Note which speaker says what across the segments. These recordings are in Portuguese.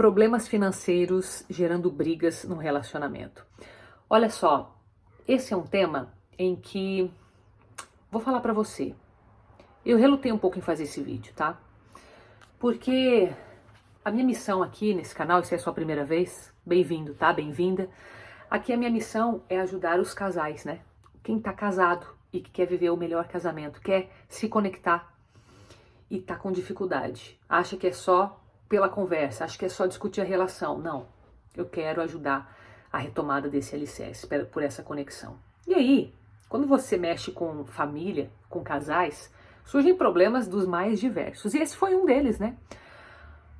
Speaker 1: Problemas financeiros gerando brigas no relacionamento. Olha só, esse é um tema em que vou falar pra você. Eu relutei um pouco em fazer esse vídeo, tá? Porque a minha missão aqui nesse canal, se é a sua primeira vez, bem-vindo, tá? Bem-vinda. Aqui a minha missão é ajudar os casais, né? Quem tá casado e que quer viver o melhor casamento, quer se conectar e tá com dificuldade. Acha que é só pela conversa, acha que é só discutir a relação. Não, eu quero ajudar a retomada desse alicerce por essa conexão. E aí, quando você mexe com família, com casais, surgem problemas dos mais diversos. E esse foi um deles, né?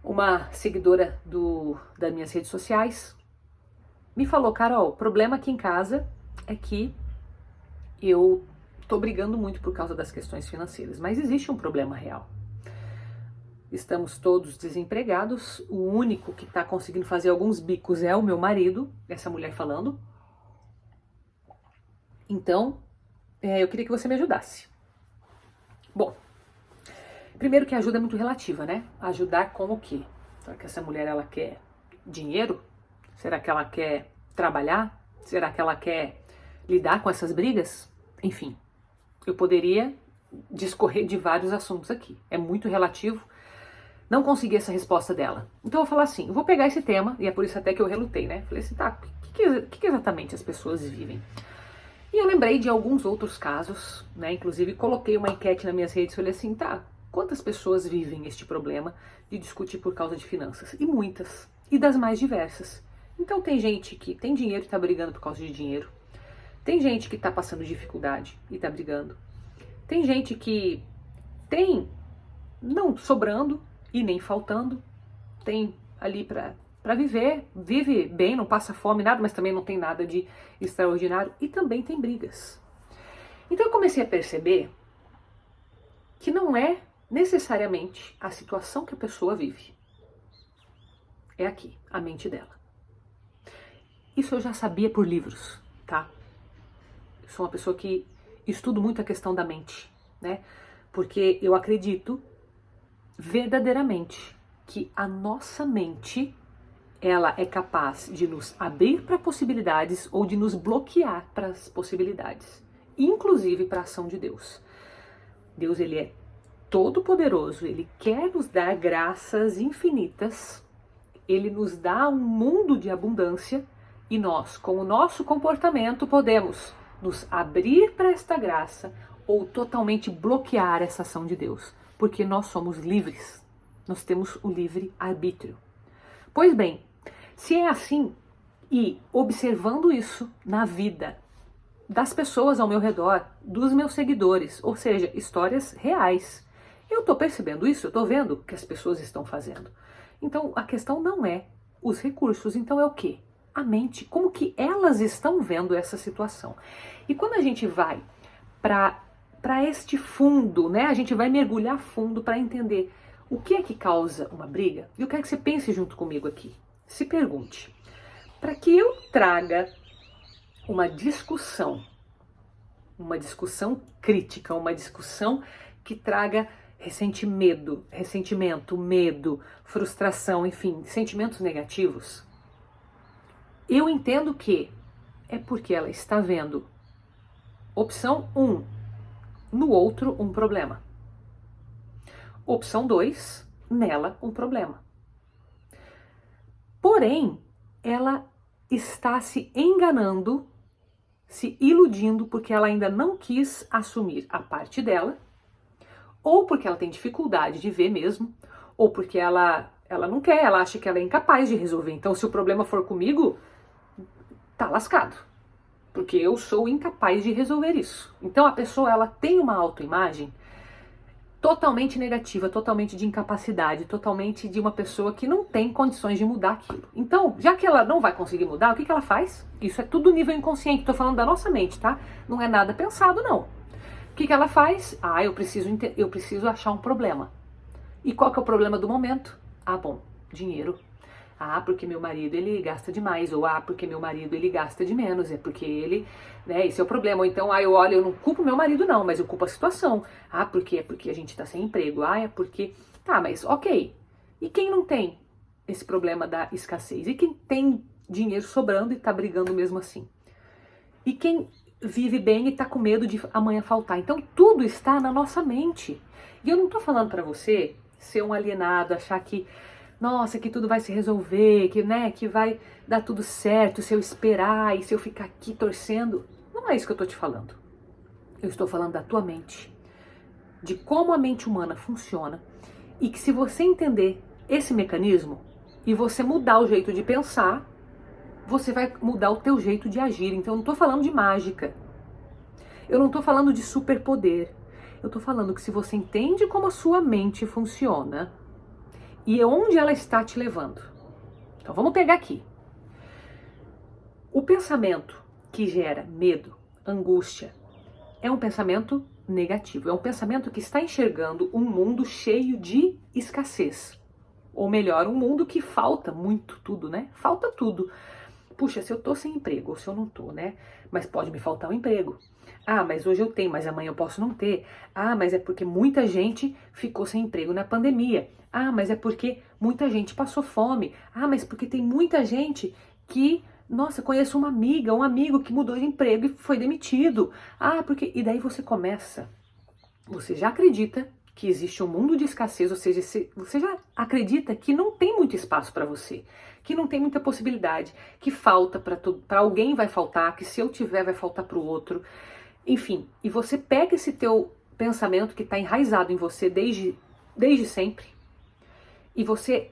Speaker 1: Uma seguidora das minhas redes sociais me falou: Carol, o problema aqui em casa é que eu tô brigando muito por causa das questões financeiras, mas existe um problema real. Estamos todos desempregados, o único que está conseguindo fazer alguns bicos é o meu marido, essa mulher falando. Então, eu queria que você me ajudasse. Bom, primeiro que a ajuda é muito relativa, né? Ajudar com o quê? Será que essa mulher, ela quer dinheiro? Será que ela quer trabalhar? Será que ela quer lidar com essas brigas? Enfim, eu poderia discorrer de vários assuntos aqui. É muito relativo. Não consegui essa resposta dela. Então eu vou falar assim, eu vou pegar esse tema, e é por isso até que eu relutei, né? Falei assim, tá, o que exatamente as pessoas vivem? E eu lembrei de alguns outros casos, né? Inclusive coloquei uma enquete nas minhas redes, falei assim, tá, quantas pessoas vivem este problema de discutir por causa de finanças? E muitas, e das mais diversas. Então tem gente que tem dinheiro e tá brigando por causa de dinheiro. Tem gente que tá passando dificuldade e tá brigando. Tem gente que tem não sobrando e nem faltando, tem ali para viver, vive bem, não passa fome, nada, mas também não tem nada de extraordinário, e também tem brigas. Então eu comecei a perceber que não é necessariamente a situação que a pessoa vive. É aqui, a mente dela. Isso eu já sabia por livros, tá? Eu sou uma pessoa que estudo muito a questão da mente, né? Porque eu acredito verdadeiramente que a nossa mente, ela é capaz de nos abrir para possibilidades ou de nos bloquear para as possibilidades, inclusive para a ação de Deus. Deus, ele é todo poderoso, ele quer nos dar graças infinitas, ele nos dá um mundo de abundância e nós, com o nosso comportamento, podemos nos abrir para esta graça ou totalmente bloquear essa ação de Deus. Porque nós somos livres, nós temos o livre arbítrio. Pois bem, se é assim, e observando isso na vida das pessoas ao meu redor, dos meus seguidores, ou seja, histórias reais, eu estou percebendo isso, eu estou vendo o que as pessoas estão fazendo. Então a questão não é os recursos, então é o quê? A mente, como que elas estão vendo essa situação. E quando a gente vai para este fundo, né? A gente vai mergulhar fundo para entender o que é que causa uma briga. E eu quero que você pense junto comigo aqui. Se pergunte, para que eu traga uma discussão crítica, uma discussão que traga ressentimento, medo, frustração, enfim, sentimentos negativos, eu entendo que é porque ela está vendo opção 1, no outro um problema. Opção 2, nela um problema. Porém, ela está se enganando, se iludindo porque ela ainda não quis assumir a parte dela, ou porque ela tem dificuldade de ver mesmo, ou porque ela não quer, ela acha que ela é incapaz de resolver. Então, se o problema for comigo, tá lascado. Porque eu sou incapaz de resolver isso. Então a pessoa, ela tem uma autoimagem totalmente negativa, totalmente de incapacidade, totalmente de uma pessoa que não tem condições de mudar aquilo. Então, já que ela não vai conseguir mudar, o que ela faz? Isso é tudo nível inconsciente, tô falando da nossa mente, tá? Não é nada pensado, não. O que ela faz? Eu preciso achar um problema. E qual que é o problema do momento? Bom, dinheiro. Porque meu marido, ele gasta demais, ou porque meu marido, ele gasta de menos, é porque ele, né, esse é o problema. Ou então, eu não culpo meu marido não, mas eu culpo a situação. Porque a gente tá sem emprego, é porque, mas ok. E quem não tem esse problema da escassez? E quem tem dinheiro sobrando e tá brigando mesmo assim? E quem vive bem e tá com medo de amanhã faltar? Então tudo está na nossa mente. E eu não tô falando para você ser um alienado, achar que, nossa, que tudo vai se resolver, que, né, que vai dar tudo certo se eu esperar e se eu ficar aqui torcendo. Não é isso que eu tô te falando. Eu estou falando da tua mente, de como a mente humana funciona, e que se você entender esse mecanismo e você mudar o jeito de pensar, você vai mudar o teu jeito de agir. Então eu não estou falando de mágica, eu não estou falando de superpoder, eu estou falando que se você entende como a sua mente funciona e onde ela está te levando. Então vamos pegar aqui. O pensamento que gera medo, angústia, é um pensamento negativo, é um pensamento que está enxergando um mundo cheio de escassez. Ou melhor, um mundo que falta muito tudo, né? Falta tudo. Puxa, se eu tô sem emprego, ou se eu não tô, né? Mas pode me faltar um emprego. Ah, mas hoje eu tenho, mas amanhã eu posso não ter. Ah, mas é porque muita gente ficou sem emprego na pandemia. Ah, mas é porque muita gente passou fome. Ah, mas porque tem muita gente que, nossa, conheço uma amiga, um amigo que mudou de emprego e foi demitido. Ah, porque... E daí você começa, você já acredita que existe um mundo de escassez, ou seja, você já acredita que não tem muito espaço para você, que não tem muita possibilidade, que falta para alguém vai faltar, que se eu tiver vai faltar para o outro, enfim. E você pega esse teu pensamento que está enraizado em você desde sempre e você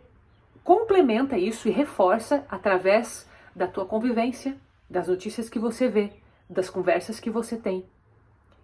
Speaker 1: complementa isso e reforça através da tua convivência, das notícias que você vê, das conversas que você tem.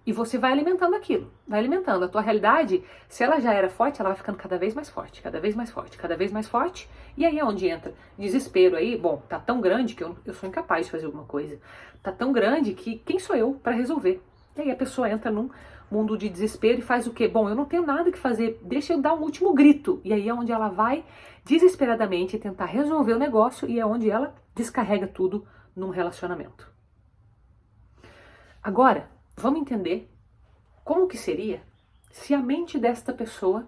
Speaker 1: E você vai alimentando aquilo, vai alimentando. A tua realidade, se ela já era forte, ela vai ficando cada vez mais forte, cada vez mais forte, cada vez mais forte. E aí é onde entra desespero aí. Bom, tá tão grande que eu sou incapaz de fazer alguma coisa. Tá tão grande que quem sou eu para resolver? E aí a pessoa entra num mundo de desespero e faz o quê? Bom, eu não tenho nada que fazer, deixa eu dar um último grito. E aí é onde ela vai desesperadamente tentar resolver o negócio e é onde ela descarrega tudo num relacionamento. Agora, vamos entender como que seria se a mente desta pessoa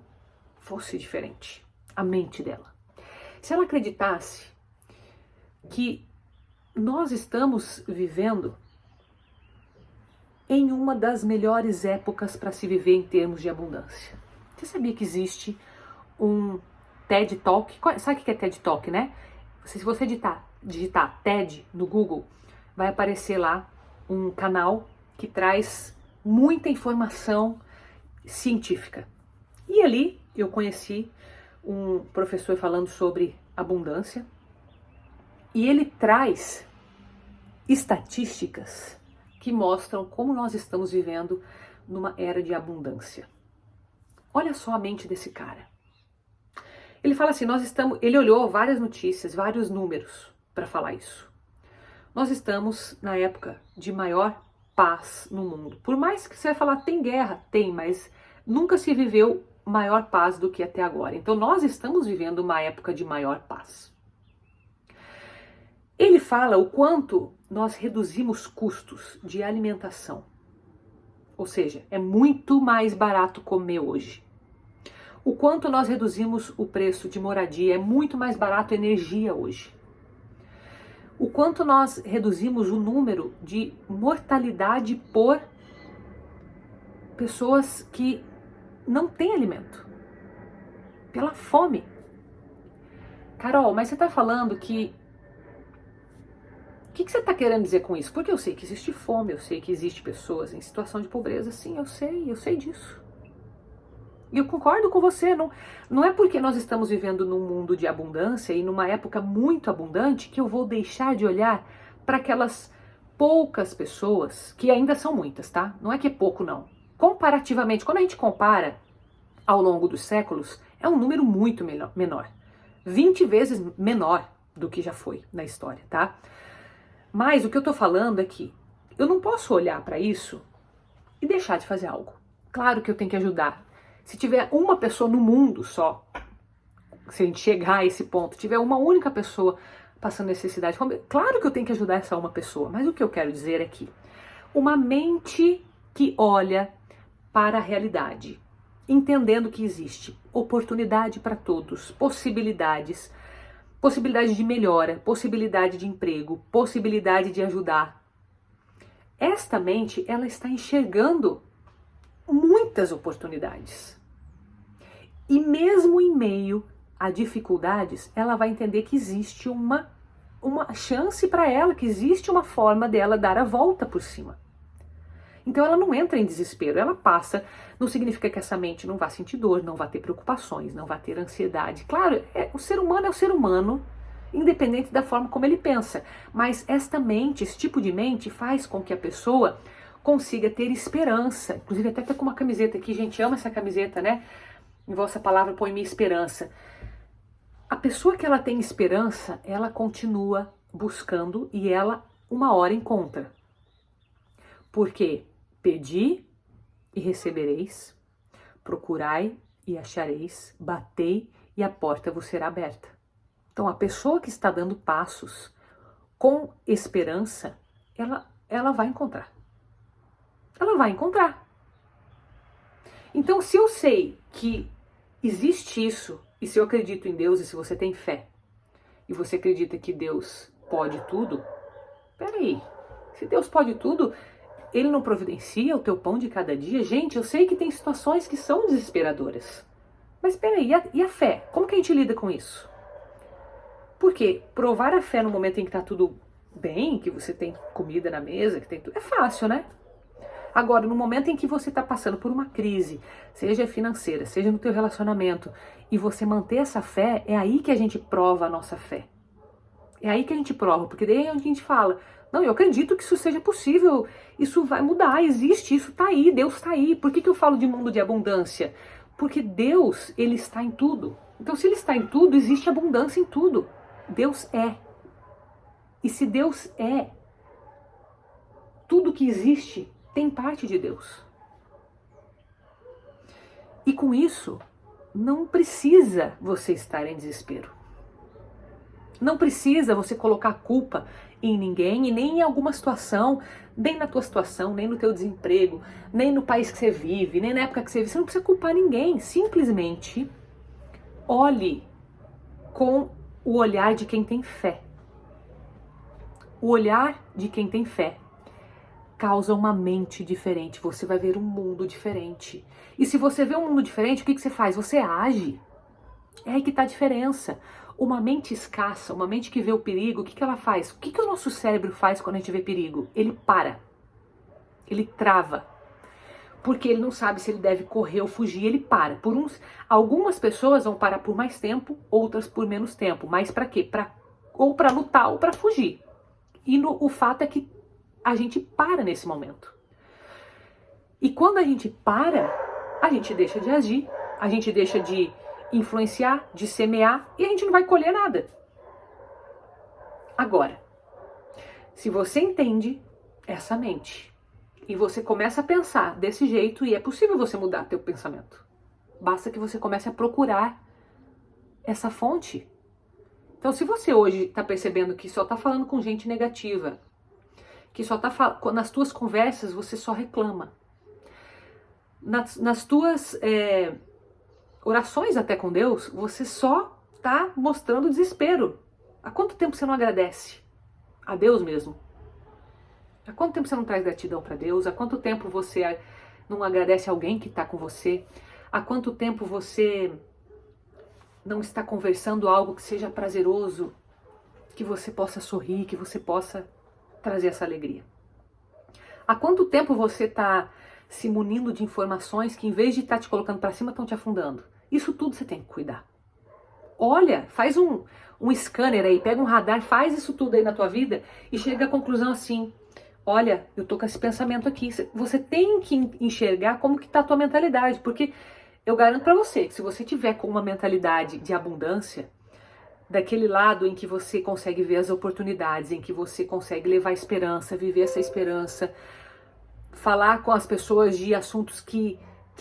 Speaker 1: fosse diferente. A mente dela. Se ela acreditasse que nós estamos vivendo em uma das melhores épocas para se viver em termos de abundância. Você sabia que existe um TED Talk? Sabe o que é TED Talk, né? Se você digitar TED no Google, vai aparecer lá um canal que traz muita informação científica. E ali eu conheci um professor falando sobre abundância e ele traz estatísticas que mostram como nós estamos vivendo numa era de abundância. Olha só a mente desse cara. Ele fala assim, ele olhou várias notícias, vários números para falar isso. Nós estamos na época de maior paz no mundo. Por mais que você vai falar, tem guerra, tem, mas nunca se viveu maior paz do que até agora. Então nós estamos vivendo uma época de maior paz. Ele fala o quanto nós reduzimos custos de alimentação. Ou seja, é muito mais barato comer hoje. O quanto nós reduzimos o preço de moradia, é muito mais barato a energia hoje. O quanto nós reduzimos o número de mortalidade por pessoas que não têm alimento, pela fome. Carol, mas você está falando que... O que você está querendo dizer com isso? Porque eu sei que existe fome, eu sei que existe pessoas em situação de pobreza, sim, eu sei disso. E eu concordo com você, não é porque nós estamos vivendo num mundo de abundância e numa época muito abundante que eu vou deixar de olhar para aquelas poucas pessoas, que ainda são muitas, tá? Não é que é pouco, não. Comparativamente, quando a gente compara ao longo dos séculos, é um número muito menor. 20 vezes menor do que já foi na história, tá? Mas o que eu tô falando é que eu não posso olhar para isso e deixar de fazer algo. Claro que eu tenho que ajudar. Se tiver uma pessoa no mundo só, se a gente chegar a esse ponto, tiver uma única pessoa passando necessidade, claro que eu tenho que ajudar essa uma pessoa, mas o que eu quero dizer é que uma mente que olha para a realidade, entendendo que existe oportunidade para todos, possibilidades, possibilidade de melhora, possibilidade de emprego, possibilidade de ajudar. Esta mente, ela está enxergando muitas oportunidades. E mesmo em meio a dificuldades, ela vai entender que existe uma chance para ela, que existe uma forma dela dar a volta por cima. Então ela não entra em desespero, ela passa. Não significa que essa mente não vá sentir dor, não vá ter preocupações, não vá ter ansiedade. Claro, o ser humano é o ser humano, independente da forma como ele pensa. Mas esta mente, esse tipo de mente, faz com que a pessoa consiga ter esperança. Inclusive até tá com uma camiseta aqui, gente, ama essa camiseta, né? Em vossa palavra põe minha esperança. A pessoa que ela tem esperança, ela continua buscando e ela uma hora encontra. Porque pedi e recebereis, procurai e achareis, batei e a porta vos será aberta. Então a pessoa que está dando passos com esperança, ela vai encontrar. Ela vai encontrar. Então se eu sei que existe isso, e se eu acredito em Deus, e se você tem fé, e você acredita que Deus pode tudo, peraí, se Deus pode tudo, Ele não providencia o teu pão de cada dia? Gente, eu sei que tem situações que são desesperadoras. Mas peraí, e a fé? Como que a gente lida com isso? Porque provar a fé no momento em que está tudo bem, que você tem comida na mesa, que tem tudo, é fácil, né? Agora, no momento em que você está passando por uma crise, seja financeira, seja no teu relacionamento, e você manter essa fé, é aí que a gente prova a nossa fé. É aí que a gente prova, porque daí é onde a gente fala, não, eu acredito que isso seja possível, isso vai mudar, existe, isso está aí, Deus está aí. Por que eu falo de mundo de abundância? Porque Deus, Ele está em tudo. Então, se Ele está em tudo, existe abundância em tudo. Deus é. E se Deus é, tudo que existe tem parte de Deus. E com isso, não precisa você estar em desespero. Não precisa você colocar a culpa em ninguém e nem em alguma situação, nem na tua situação, nem no teu desemprego, nem no país que você vive, nem na época que você vive. Você não precisa culpar ninguém. Simplesmente olhe com o olhar de quem tem fé. O olhar de quem tem fé causa uma mente diferente. Você vai ver um mundo diferente. E se você vê um mundo diferente, o que você faz? Você age. É aí que está a diferença. Uma mente escassa, uma mente que vê o perigo, o que ela faz? O que o nosso cérebro faz quando a gente vê perigo? Ele para. Ele trava. Porque ele não sabe se ele deve correr ou fugir, ele para. Algumas pessoas vão parar por mais tempo, outras por menos tempo. Mas para quê? Ou para lutar ou para fugir. E o fato é que a gente para nesse momento. E quando a gente para, a gente deixa de agir, a gente deixa de influenciar, de semear, e a gente não vai colher nada. Agora, se você entende essa mente e você começa a pensar desse jeito, e é possível você mudar teu pensamento, basta que você comece a procurar essa fonte. Então, se você hoje está percebendo que só está falando com gente negativa, que só está nas tuas conversas você só reclama, nas tuas orações até com Deus, você só está mostrando desespero. Há quanto tempo você não agradece? A Deus mesmo. Há quanto tempo você não traz gratidão para Deus? Há quanto tempo você não agradece alguém que está com você? Há quanto tempo você não está conversando algo que seja prazeroso, que você possa sorrir, que você possa trazer essa alegria? Há quanto tempo você está se munindo de informações que, em vez de estar te colocando para cima, estão te afundando? Isso tudo você tem que cuidar. Olha, faz um scanner aí, pega um radar, faz isso tudo aí na tua vida e chega à conclusão assim, olha, eu tô com esse pensamento aqui. Você tem que enxergar como que tá a tua mentalidade, porque eu garanto para você que se você tiver com uma mentalidade de abundância, daquele lado em que você consegue ver as oportunidades, em que você consegue levar esperança, viver essa esperança, falar com as pessoas de assuntos que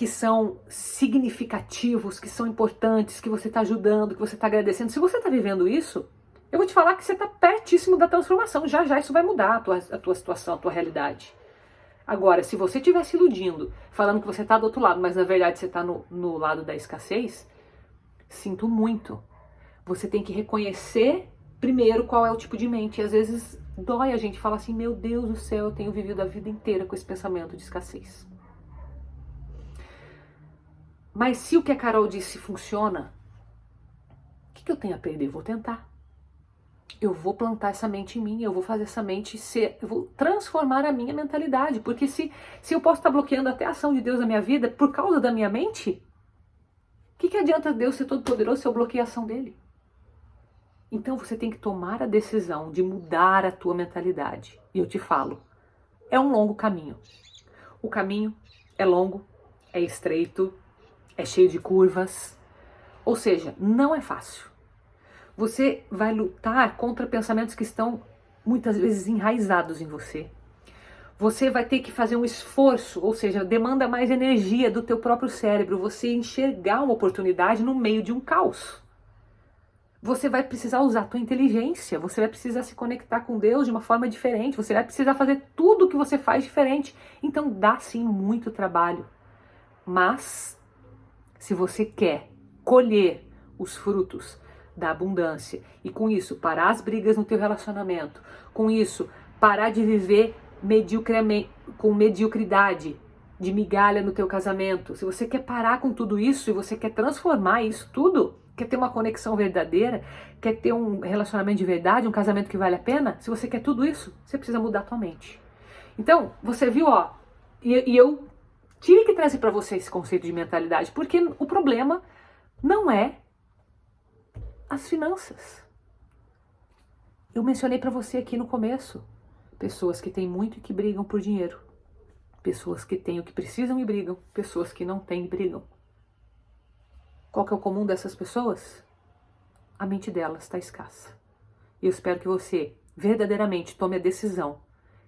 Speaker 1: são significativos, que são importantes, que você está ajudando, que você está agradecendo. Se você está vivendo isso, eu vou te falar que você está pertíssimo da transformação. Já já isso vai mudar a tua situação, a tua realidade. Agora, se você estiver se iludindo, falando que você está do outro lado, mas na verdade você está no lado da escassez, sinto muito. Você tem que reconhecer primeiro qual é o tipo de mente. E às vezes dói a gente falar assim, meu Deus do céu, eu tenho vivido a vida inteira com esse pensamento de escassez. Mas se o que a Carol disse funciona, o que eu tenho a perder? Eu vou tentar. Eu vou plantar essa mente em mim, eu vou fazer essa mente ser, eu vou transformar a minha mentalidade. Porque se eu posso estar bloqueando até a ação de Deus na minha vida por causa da minha mente, o que adianta Deus ser todo poderoso se eu bloqueio a ação dele? Então você tem que tomar a decisão de mudar a tua mentalidade. E eu te falo, é um longo caminho. O caminho é longo, é estreito, é cheio de curvas. Ou seja, não é fácil. Você vai lutar contra pensamentos que estão muitas vezes enraizados em você. Você vai ter que fazer um esforço, ou seja, demanda mais energia do teu próprio cérebro, você enxergar uma oportunidade no meio de um caos. Você vai precisar usar a tua inteligência, você vai precisar se conectar com Deus de uma forma diferente, você vai precisar fazer tudo o que você faz diferente. Então dá sim muito trabalho. Mas, se você quer colher os frutos da abundância e com isso parar as brigas no teu relacionamento, com isso parar de viver com mediocridade, de migalha no teu casamento, se você quer parar com tudo isso e você quer transformar isso tudo, quer ter uma conexão verdadeira, quer ter um relacionamento de verdade, um casamento que vale a pena, se você quer tudo isso, você precisa mudar a tua mente. Então, você viu, ó, e eu tive que trazer para você esse conceito de mentalidade, porque o problema não é as finanças. Eu mencionei para você aqui no começo, pessoas que têm muito e que brigam por dinheiro, pessoas que têm o que precisam e brigam, pessoas que não têm e brigam. Qual que é o comum dessas pessoas? A mente delas está escassa. E eu espero que você verdadeiramente tome a decisão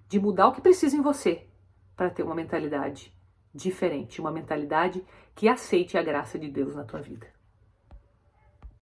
Speaker 1: de mudar o que precisa em você para ter uma mentalidade diferente, uma mentalidade que aceite a graça de Deus na tua vida.